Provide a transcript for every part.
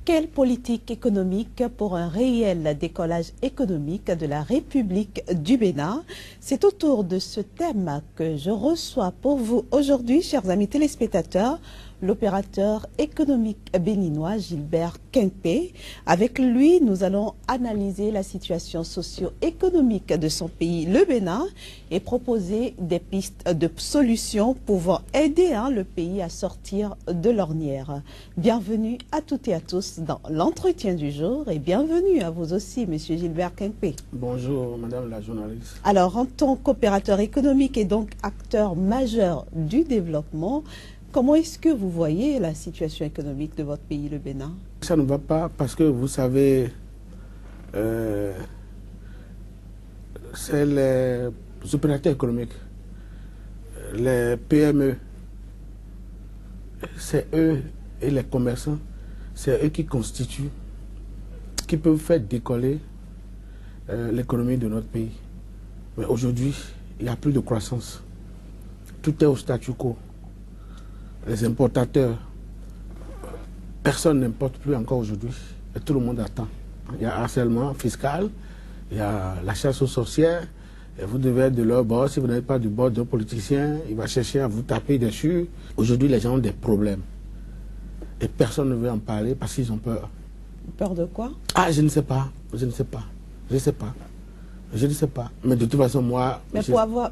Quelle politique économique pour un réel décollage économique de la République du Bénin? C'est autour de ce thème que je reçois pour vous aujourd'hui, chers amis téléspectateurs, l'opérateur économique béninois Gilbert Quimper. Avec lui, nous allons analyser la situation socio-économique de son pays, le Bénin, et proposer des pistes de solutions pouvant aider le pays à sortir de l'ornière. Bienvenue à toutes et à tous dans l'entretien du jour et bienvenue à vous aussi, Monsieur Gilbert Quimper. Bonjour, Madame la journaliste. Alors, en tant qu'opérateur économique et donc acteur majeur du développement, comment est-ce que vous voyez la situation économique de votre pays, le Bénin? Ça ne va pas parce que vous savez, c'est les opérateurs économiques, les PME, c'est eux et les commerçants, c'est eux qui constituent, qui peuvent faire décoller l'économie de notre pays. Mais aujourd'hui, il n'y a plus de croissance. Tout est au statu quo. Les importateurs, personne n'importe plus encore aujourd'hui. Et tout le monde attend. Il y a harcèlement fiscal, il y a la chasse aux sorcières. Et vous devez être de leur bord. Si vous n'êtes pas du bord d'un politicien, il va chercher à vous taper dessus. Aujourd'hui, les gens ont des problèmes. Et personne ne veut en parler parce qu'ils ont peur. Peur de quoi? Ah, je ne sais pas. Je ne sais pas. Je ne sais pas. Je ne sais pas. Mais de toute façon, moi... Mais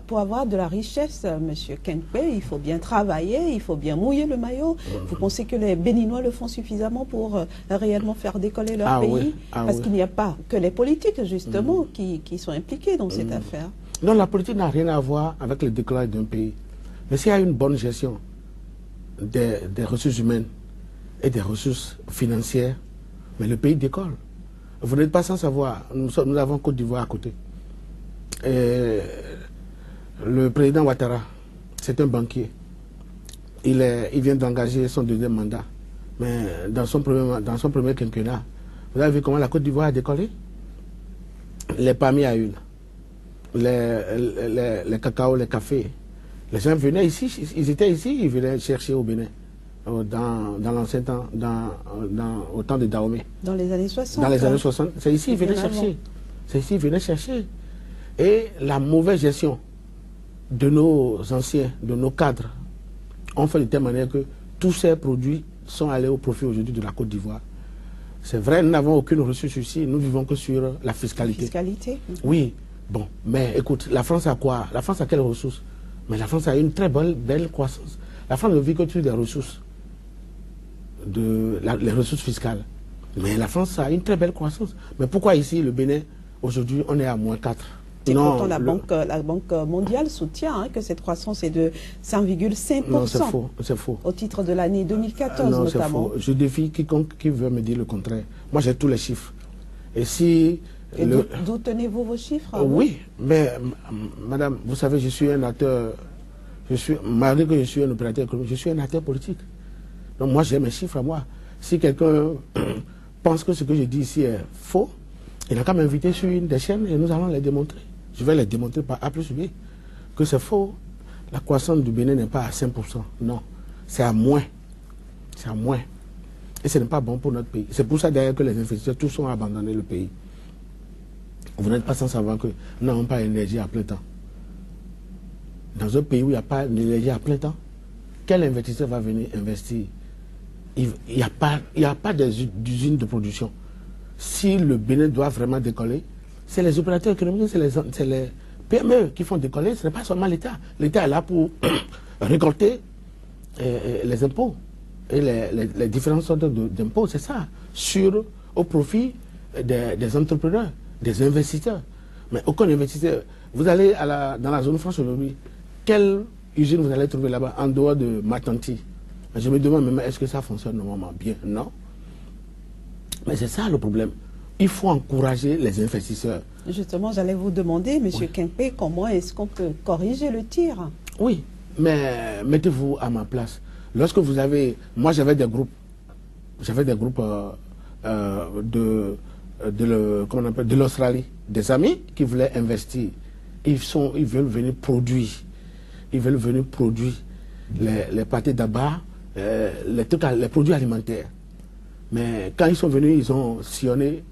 pour avoir de la richesse, Monsieur Quimper, il faut bien travailler, il faut bien mouiller le maillot. Vous pensez que les Béninois le font suffisamment pour réellement faire décoller leur pays? Oui. Parce qu'il n'y a pas que les politiques, justement, qui sont impliqués dans cette affaire. Non, la politique n'a rien à voir avec le décollage d'un pays. Mais s'il y a une bonne gestion des ressources humaines et des ressources financières, mais le pays décolle. Vous n'êtes pas sans savoir, nous avons Côte d'Ivoire à côté. Et le président Ouattara, c'est un banquier. Il vient d'engager son deuxième mandat. Mais dans son premier quinquennat, vous avez vu comment la Côte d'Ivoire a décollé? Les palmiers à huile, les cacao, les cafés. Les gens venaient ici, ils étaient ici, ils venaient chercher au Bénin. Dans l'ancien temps, au temps de Dahomey. Dans les années 60. Dans les années 60. C'est ici qu'ils venaient chercher. C'est ici qu'ils venaient chercher. Et la mauvaise gestion de nos anciens, de nos cadres, ont fait de telle manière que tous ces produits sont allés au profit aujourd'hui de la Côte d'Ivoire. C'est vrai, nous n'avons aucune ressource ici, nous vivons que sur la fiscalité. Fiscalité. Oui, bon, mais écoute, la France a quoi? La France a quelles ressources? Mais la France a une très belle croissance. La France ne vit que sur des ressources. Les ressources fiscales. Mais la France a une très belle croissance. Mais pourquoi ici, le Bénin, aujourd'hui, on est à -4? Et pourtant, la Banque mondiale soutient que cette croissance est de 5,5%. Non, c'est faux, c'est faux. Au titre de l'année 2014, non, notamment. Faux. Je défie quiconque qui veut me dire le contraire. Moi, j'ai tous les chiffres. Et si... D'où tenez-vous vos chiffres? Oui, mais madame, vous savez, je suis un acteur... malgré que je suis un opérateur économique, je suis un acteur politique. Donc moi, j'ai mes chiffres à moi. Si quelqu'un pense que ce que je dis ici est faux, il n'a qu'à m'inviter sur une des chaînes et nous allons les démontrer. Je vais les démontrer par A plus B que c'est faux. La croissance du Bénin n'est pas à 5%. Non, c'est à moins. C'est à moins. Et ce n'est pas bon pour notre pays. C'est pour ça d'ailleurs que les investisseurs tous ont abandonné le pays. Vous n'êtes pas sans savoir que nous n'avons pas d'énergie à plein temps. Dans un pays où il n'y a pas d'énergie à plein temps, quel investisseur va venir investir? Il n'y a pas d'usine de production. Si le Bénin doit vraiment décoller, c'est les opérateurs économiques, c'est les PME qui font décoller, ce n'est pas seulement l'État. L'État est là pour récolter les impôts et les différentes sortes d'impôts, c'est ça, au profit des entrepreneurs, des investisseurs. Mais aucun investisseur, vous allez dans la zone franche aujourd'hui, quelle usine vous allez trouver là-bas, en dehors de Matanti? Je me demande même, est-ce que ça fonctionne normalement bien? Non. Mais c'est ça le problème. Il faut encourager les investisseurs. Justement, j'allais vous demander, M. Quimper, comment est-ce qu'on peut corriger le tir? Oui, mais mettez-vous à ma place. Lorsque vous avez... Moi, j'avais des groupes. J'avais des groupes de l'Australie. Des amis qui voulaient investir. Ils veulent venir produire. Ils veulent venir produire les pâtés d'abats, les produits alimentaires. Mais quand ils sont venus, ils ont sillonné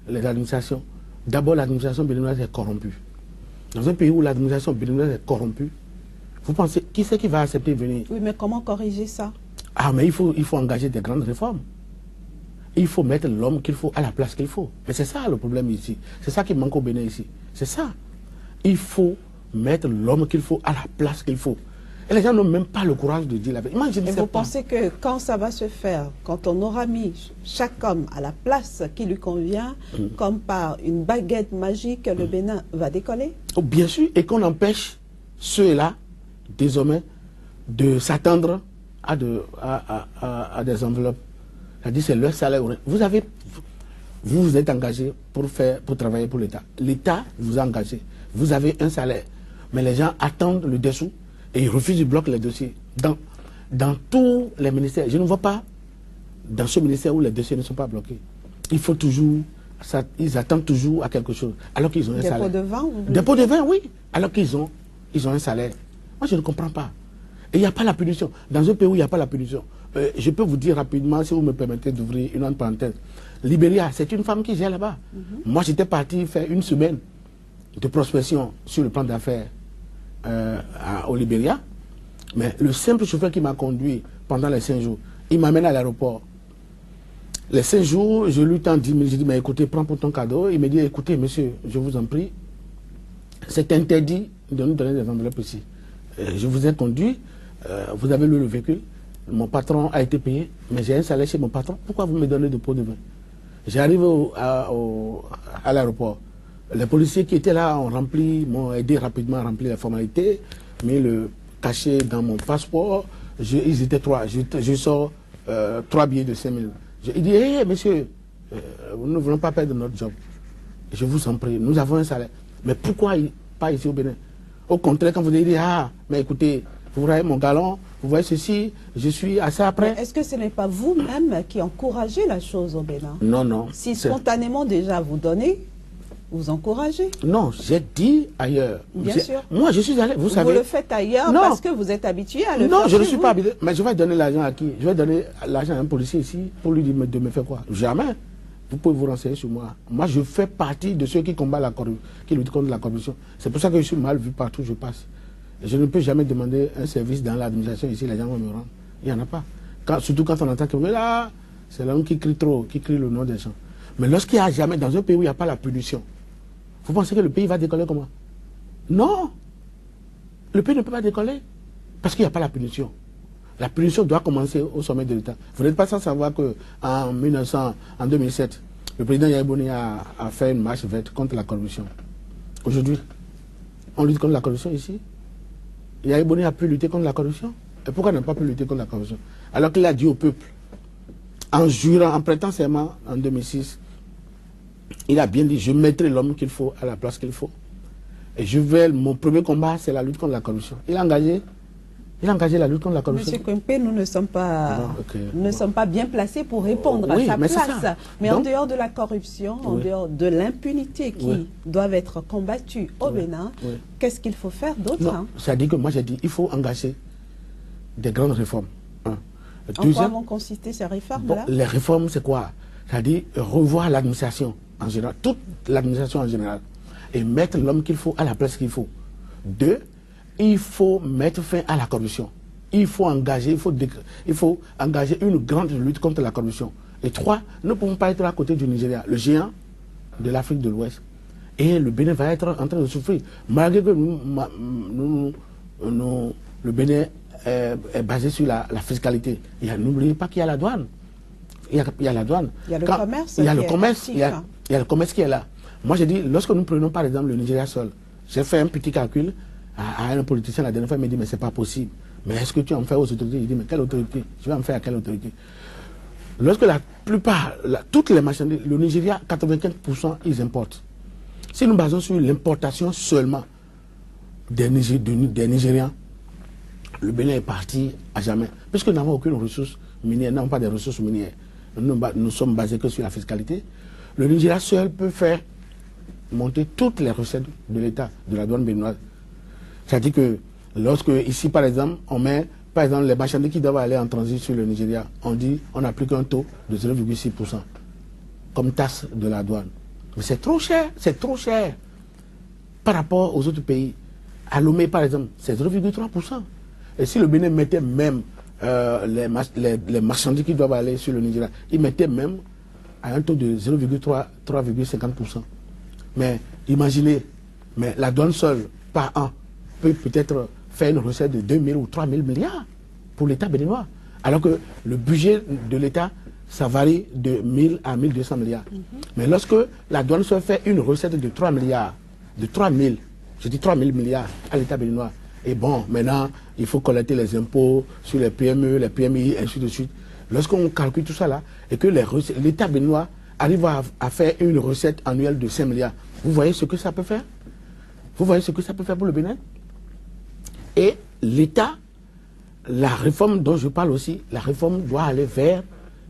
les administrations. D'abord, l'administration béninoise est corrompue. Dans un pays où l'administration béninoise est corrompue, vous pensez, qui c'est qui va accepter de venir? Oui, mais comment corriger ça? Ah, mais il faut engager des grandes réformes. Il faut mettre l'homme qu'il faut à la place qu'il faut. Mais c'est ça le problème ici. C'est ça qui manque au Bénin ici. C'est ça. Il faut mettre l'homme qu'il faut à la place qu'il faut. Et les gens n'ont même pas le courage de dire la vérité. Et vous pensez que quand ça va se faire, quand on aura mis chaque homme à la place qui lui convient, comme par une baguette magique, le Bénin va décoller? Oh, bien sûr, et qu'on empêche ceux-là, désormais, de s'attendre à des enveloppes. C'est-à-dire c'est leur salaire. Vous vous êtes engagé pour travailler pour l'État. L'État vous a engagé. Vous avez un salaire. Mais les gens attendent le dessous et ils refusent, ils bloquent les dossiers. Dans tous les ministères, je ne vois pas dans ce ministère où les dossiers ne sont pas bloqués. Il faut toujours, ils attendent toujours à quelque chose. Alors qu'ils ont un salaire. Dépôt de vin? Dépôt de vin, oui. Alors qu'ils ont un salaire. Moi, je ne comprends pas. Et il n'y a pas la punition. Dans un pays où il n'y a pas la punition, je peux vous dire rapidement, si vous me permettez d'ouvrir une autre parenthèse. Libéria, c'est une femme qui gère là-bas. Moi, j'étais parti faire une semaine de prospection sur le plan d'affaires au Libéria. Mais le simple chauffeur qui m'a conduit pendant les 5 jours, il m'amène à l'aéroport. Les 5 jours, je lui tends 10 000, je dis, mais écoutez, prends pour ton cadeau. Il me dit, écoutez, monsieur, je vous en prie, c'est interdit de nous donner des enveloppes ici. Je vous ai conduit, vous avez lu le véhicule, mon patron a été payé, mais j'ai un salaire chez mon patron, pourquoi vous me donnez de pots de vin? J'arrive à l'aéroport. Les policiers qui étaient là m'ont aidé rapidement à remplir les formalités, mis le cachet dans mon passeport. Ils étaient 3. Je sors 3 billets de 5 000. Il dit, hé, monsieur, nous ne voulons pas perdre notre job. Je vous en prie, nous avons un salaire. Mais pourquoi pas ici au Bénin? Au contraire, quand vous dites, ah, mais écoutez, vous voyez mon galon, vous voyez ceci, je suis assez après. Est-ce que ce n'est pas vous-même qui encouragez la chose au Bénin? Non, non. Si spontanément déjà vous donnez, vous encouragez. Non, j'ai dit ailleurs. Bien sûr. Moi, je suis allé, vous savez. Vous le faites ailleurs parce que vous êtes habitué à le faire. Non, je ne suis pas habitué. Mais je vais donner l'argent à qui? Je vais donner l'argent à un policier ici pour lui dire de me faire quoi? Jamais. Vous pouvez vous renseigner sur moi. Moi, je fais partie de ceux qui combattent la corruption, qui luttent contre la corruption. C'est pour ça que je suis mal vu partout où je passe. Je ne peux jamais demander un service dans l'administration ici, les gens vont me rendre. Il n'y en a pas. Surtout quand on entend que là, c'est l'homme qui crie trop, qui crie le nom des gens. Mais lorsqu'il n'y a jamais, dans un pays où il n'y a pas la punition, vous pensez que le pays va décoller comment? Non. Le pays ne peut pas décoller parce qu'il n'y a pas la punition. La punition doit commencer au sommet de l'État. Vous n'êtes pas sans savoir qu'en 2007, le président Yahya Boni a fait une marche verte contre la corruption. Aujourd'hui, on lutte contre la corruption ici. Yahya Boni a pu lutter contre la corruption. Et pourquoi il n'a pas pu lutter contre la corruption? Alors qu'il a dit au peuple, en jurant, en prêtant serment en 2006, il a bien dit, je mettrai l'homme qu'il faut à la place qu'il faut. Et mon premier combat, c'est la lutte contre la corruption. Il a engagé la lutte contre la corruption. Monsieur Kempé, nous ne sommes pas, sommes pas bien placés pour répondre à sa place. Mais en dehors de la corruption, en dehors de l'impunité qui doivent être combattues au Bénin, qu'est-ce qu'il faut faire d'autre? C'est-à-dire que moi j'ai dit, il faut engager des grandes réformes. En quoi vont consister ces réformes-là? Les réformes, c'est quoi? C'est-à-dire revoir l'administration en général, toute l'administration en général, et mettre l'homme qu'il faut à la place qu'il faut. 2, il faut mettre fin à la corruption. Il faut engager une grande lutte contre la corruption. Et 3, nous ne pouvons pas être à côté du Nigeria, le géant de l'Afrique de l'Ouest. Et le Bénin va être en train de souffrir. Malgré que le Bénin est basé sur la fiscalité. N'oubliez pas qu'il y a la douane. Il y a la douane. Il y a le commerce. Il y a le commerce. Il y a le commerce qui est là. Moi, j'ai dit, lorsque nous prenons par exemple le Nigeria seul, j'ai fait un petit calcul à un politicien la dernière fois, il m'a dit, mais c'est pas possible. Mais est-ce que tu en fais aux autorités? Il dit, mais quelle autorité? Je vais en faire à quelle autorité? Lorsque la plupart, toutes les marchandises, le Nigeria, 95%, ils importent. Si nous basons sur l'importation seulement des Nigérians, le Bénin est parti à jamais. Puisque nous n'avons aucune ressource minière, nous n'avons pas de ressources minières. Nous sommes basés que sur la fiscalité. Le Nigeria seul peut faire monter toutes les recettes de l'État, de la douane béninoise. C'est-à-dire que lorsque, ici par exemple, on met par exemple, les marchandises qui doivent aller en transit sur le Nigeria, on dit on applique un taux de 0,6% comme taxe de la douane. Mais c'est trop cher par rapport aux autres pays. À Lomé, par exemple, c'est 0,3%. Et si le Bénin mettait même les marchandises qui doivent aller sur le Nigeria, ils mettaient même à un taux de 3,50%. Mais imaginez, mais la douane seule, par an, peut peut-être faire une recette de 2 000 ou 3 000 milliards pour l'État béninois. Alors que le budget de l'État, ça varie de 1 000 à 1 200 milliards. Mais lorsque la douane seule fait une recette de 3 milliards, de 3 000, je dis 3 000 milliards à l'État béninois, et bon, maintenant, il faut collecter les impôts sur les PME, les PMI, ainsi de suite. Lorsqu'on calcule tout ça là, et que l'État béninois arrive à faire une recette annuelle de 5 milliards, vous voyez ce que ça peut faire? Vous voyez ce que ça peut faire pour le Bénin? Et l'État, la réforme dont je parle aussi, la réforme doit aller vers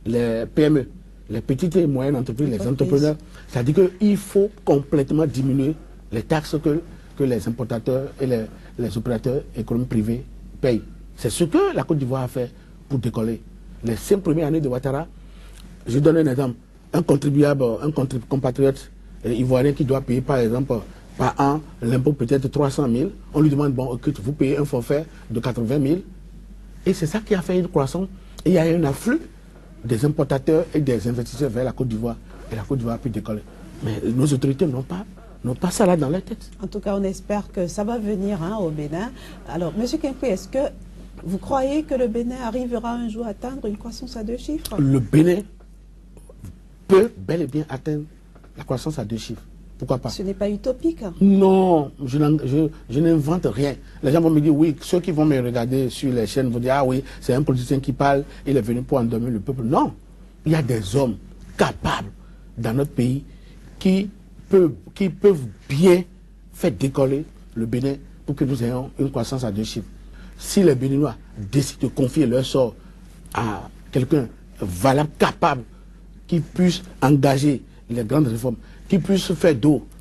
les PME, les petites et moyennes entreprises, les entrepreneurs. C'est-à-dire qu'il faut complètement diminuer les taxes que les importateurs et les opérateurs économiques privés payent. C'est ce que la Côte d'Ivoire a fait pour décoller. Les 5 premières années de Ouattara, je donne un exemple. Un compatriote ivoirien qui doit payer par exemple par an l'impôt peut-être 300 000, on lui demande, bon, écoute, vous payez un forfait de 80 000. Et c'est ça qui a fait une croissance. Et il y a un afflux des importateurs et des investisseurs vers la Côte d'Ivoire. Et la Côte d'Ivoire a pu décoller. Mais nos autorités n'ont pas ça là dans leur tête. En tout cas, on espère que ça va venir au Bénin. Alors, M. Kenkoué, est-ce que vous croyez que le Bénin arrivera un jour à atteindre une croissance à 2 chiffres? Le Bénin peut bel et bien atteindre la croissance à 2 chiffres. Pourquoi pas? Ce n'est pas utopique. Non, je n'invente rien. Les gens vont me dire, oui, ceux qui vont me regarder sur les chaînes vont dire, ah oui, c'est un politicien qui parle, il est venu pour endormir le peuple. Non, il y a des hommes capables dans notre pays qui peuvent bien faire décoller le Bénin pour que nous ayons une croissance à 2 chiffres. Si les Béninois décident de confier leur sort à quelqu'un valable, capable, qui puisse engager les grandes réformes, qui puisse faire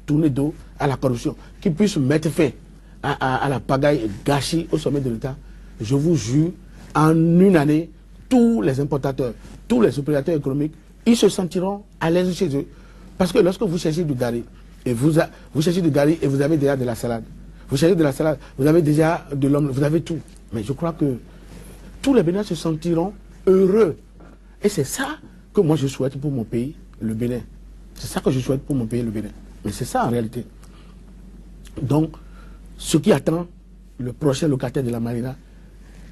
tourner dos à la corruption, qui puisse mettre fin à la pagaille gâchis au sommet de l'État, je vous jure, en une année, tous les importateurs, tous les opérateurs économiques, ils se sentiront à l'aise chez eux. Parce que lorsque vous cherchez du gari, et vous cherchez du gari et vous avez déjà de la salade, vous cherchez de la salade, vous avez déjà de l'homme, vous avez tout. Mais je crois que tous les Béninois se sentiront heureux. Et c'est ça que moi je souhaite pour mon pays, le Bénin. C'est ça que je souhaite pour mon pays, le Bénin. Mais c'est ça en réalité. Donc, ce qui attend le prochain locataire de la Marina,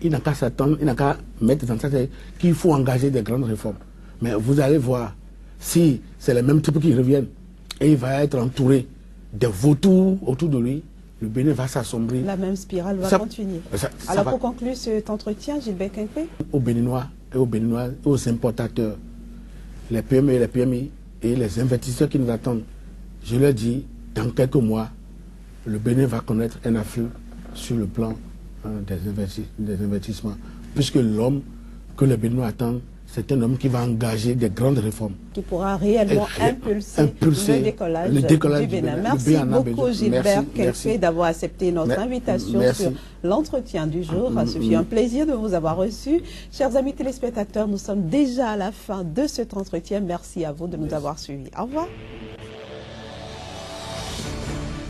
il n'a qu'à s'attendre, il n'a qu'à mettre dans sa tête qu'il faut engager des grandes réformes. Mais vous allez voir, si c'est les mêmes types qui reviennent, et il va être entouré de vautours autour de lui, le Bénin va s'assombrir. La même spirale va continuer. Alors pour conclure cet entretien, Gilbert Kenkoué? Aux Béninois et aux Béninois, aux importateurs, les PME et les PMI, et les investisseurs qui nous attendent, je leur dis, dans quelques mois, le Bénin va connaître un afflux sur le plan des investissements. Puisque l'homme que le Bénin attend, c'est un homme qui va engager des grandes réformes. Qui pourra réellement impulser le décollage du Bénin. Merci beaucoup Gilbert Kenkoué d'avoir accepté notre invitation sur l'entretien du jour. Ce fut un plaisir de vous avoir reçu. Chers amis téléspectateurs, nous sommes déjà à la fin de cet entretien. Merci à vous de nous avoir suivis. Au revoir.